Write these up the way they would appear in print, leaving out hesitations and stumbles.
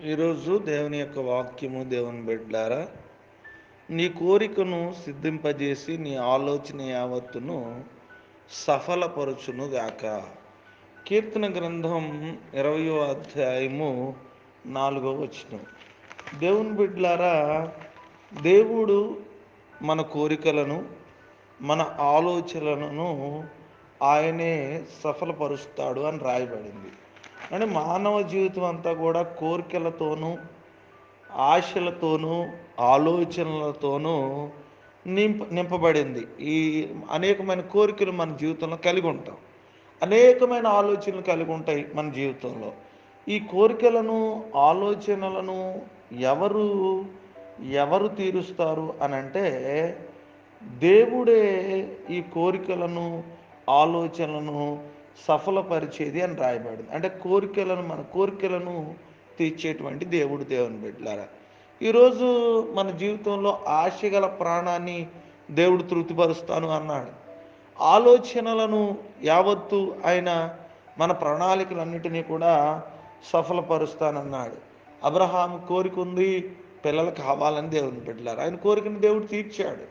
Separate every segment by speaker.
Speaker 1: ఈరోజు దేవుని యొక్క వాక్యము, దేవుని బిడ్డలారా, నీ కోరికను సిద్ధింపజేసి నీ ఆలోచన యావత్తును సఫలపరచునుగాక. కీర్తన గ్రంథం 20వ అధ్యాయము 4వ వచనం. దేవుని బిడ్డలారా, దేవుడు మన కోరికలను, మన ఆలోచనలను ఆయనే సఫలపరుస్తాడు అని రాయబడింది. అంటే మానవ జీవితం అంతా కూడా కోరికలతోనూ, ఆశలతోనూ, ఆలోచనలతోనూ నింపబడింది. ఈ అనేకమైన కోరికలు మన జీవితంలో కలిగి ఉంటాం, అనేకమైన ఆలోచనలు కలిగి ఉంటాయి మన జీవితంలో. ఈ కోరికలను, ఆలోచనలను ఎవరు ఎవరు తీరుస్తారు అని అంటే, దేవుడే ఈ కోరికలను, ఆలోచనలను సఫలపరిచేది అని రాయబడింది. అంటే మన కోరికలను తీర్చేటువంటి దేవుడు. దేవుని బిడ్డలారా, ఈరోజు మన జీవితంలో ఆశ గల ప్రాణాన్ని దేవుడు తృప్తిపరుస్తాను అన్నాడు. ఆలోచనలను యావత్తు ఆయన మన ప్రణాళికలన్నిటినీ కూడా సఫలపరుస్తానన్నాడు. అబ్రహాము కోరిక ఉంది, పిల్లలు కావాలని. దేవుని బిడ్డలారా, ఆయన కోరికను దేవుడు తీర్చాడు.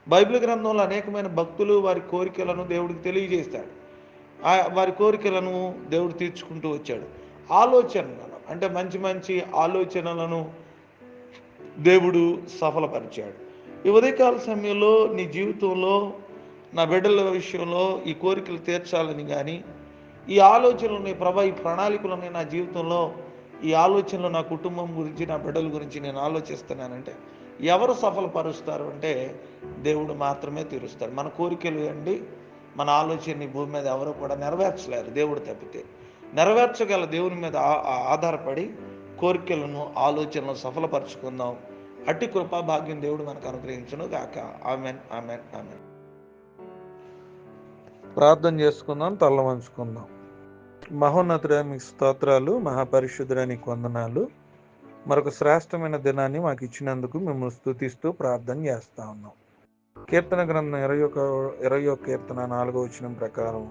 Speaker 1: బైబిల్ గ్రంథంలో అనేకమైన భక్తులు వారి కోరికలను దేవుడికి తెలియజేశాడు. వారి కోరికలను దేవుడు తీర్చుకుంటూ వచ్చాడు. ఆలోచనలను, అంటే మంచి మంచి ఆలోచనలను దేవుడు సఫలపరిచాడు. ఈ ఉదయకాల సమయంలో నీ జీవితంలో, నా బిడ్డల విషయంలో ఈ కోరికలు తీర్చాలని కానీ, ఈ ఆలోచనలు, ఈ ప్రణాళికలని నా జీవితంలో, ఈ ఆలోచనలు నా కుటుంబం గురించి, నా బిడ్డల గురించి నేను ఆలోచిస్తున్నానంటే ఎవరు సఫలపరుస్తారు అంటే దేవుడు మాత్రమే తీరుస్తాడు. మన కోరికలు అండి, మన ఆలోచన ఈ భూమి మీద ఎవరు కూడా నెరవేర్చలేరు, దేవుడు తప్పితే. నెరవేర్చగల దేవుని మీద ఆధారపడి కోరికలను, ఆలోచనలను సఫలపరుచుకుందాం. అట్టి కృపా భాగ్యం దేవుడు మనకు అనుగ్రహించును గాక. Amen, amen, amen. ప్రార్థన చేసుకుందాం, తల్ల వంచుకుందాం. మహోన్నతుడా, మీకు స్తోత్రాలు. మహాపరిశుద్ధుడా, నీకు వందనాలు. మరొక శ్రేష్టమైన దినాన్ని మాకు ఇచ్చినందుకు మేము స్తుతిస్తూ ప్రార్థన చేస్తా ఉన్నాం. కీర్తన గ్రంథం 21 కీర్తన 4వ వచనం ప్రకారం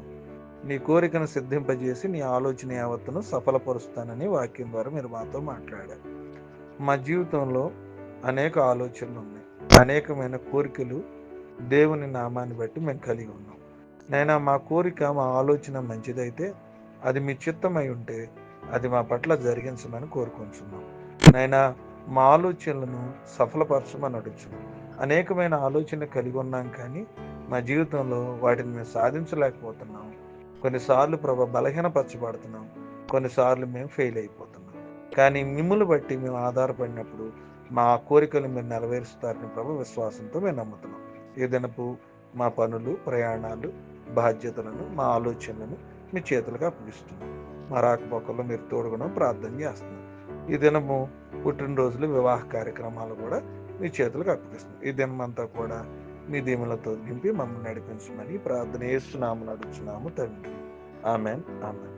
Speaker 1: నీ కోరికను సిద్ధింపజేసి నీ ఆలోచన యావత్తును సఫలపరుస్తానని వాక్యం ద్వారా మీరు మాతో మాట్లాడారు. మా జీవితంలో అనేక ఆలోచనలు ఉన్నాయి, అనేకమైన కోరికలు దేవుని నామాన్ని బట్టి మేము కలిగి ఉన్నాం. నైనా మా కోరిక, మా ఆలోచన మంచిదైతే, అది మీ చిత్తమై ఉంటే అది మా పట్ల జరిగించమని కోరుకుంటున్నాం. నైనా మా ఆలోచనలను సఫలపరచమని అడుగుతున్నాం. అనేకమైన ఆలోచన కలిగి ఉన్నాం, కానీ మా జీవితంలో వాటిని మేము సాధించలేకపోతున్నాం. కొన్నిసార్లు బలహీనపరచబడుతున్నాం, కొన్నిసార్లు మేము ఫెయిల్ అయిపోతున్నాం. కానీ మిమ్మల్ని బట్టి మేము ఆధారపడినప్పుడు మా కోరికలు మీరు నెరవేరుస్తారని విశ్వాసంతో మేము నమ్ముతున్నాం. ఏదైనపు మా పనులు, ప్రయాణాలు, బాధ్యతలను, మా ఆలోచనలను మీ చేతులకు అప్పగిస్తున్నాం. మా రాకపోకల్లో మీరు తోడుగుణం ప్రార్థన చేస్తున్నాం. ఈ దినము పుట్టినరోజులు, వివాహ కార్యక్రమాలు కూడా మీ చేతులకు అప్పగిస్తున్నాం. ఈ దినమంతా కూడా మీ దీవులతో నింపి మమ్మల్ని నడిపించమని ప్రార్థన యేసు నామమున అడుగుచున్నాము తండ్రి. Amen, amen.